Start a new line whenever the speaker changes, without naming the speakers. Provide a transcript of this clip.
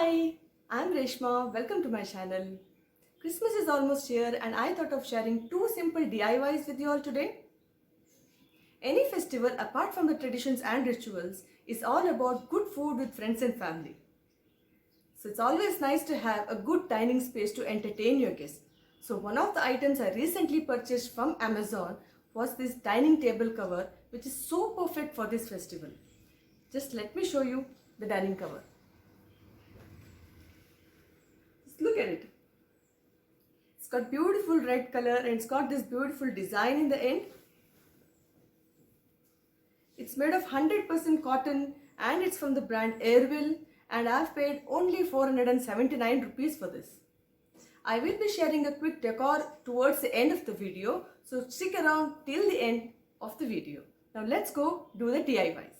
Hi, I'm Reshma. Welcome to my channel. Christmas is almost here and I thought of sharing two simple DIYs with you all today. Any festival apart from the traditions and rituals is all about good food with friends and family. So it's always nice to have a good dining space to entertain your guests. So one of the items I recently purchased from Amazon was this dining table cover, which is so perfect for this festival. Just let me show you the dining cover. Just look at it. It's got beautiful red color and it's got this beautiful design in the end. It's made of 100% cotton and it's from the brand Airwill, and I've paid only 479 rupees for this. I will be sharing a quick decor towards the end of the video, so stick around till the end of the video. Now let's go do the DIYs.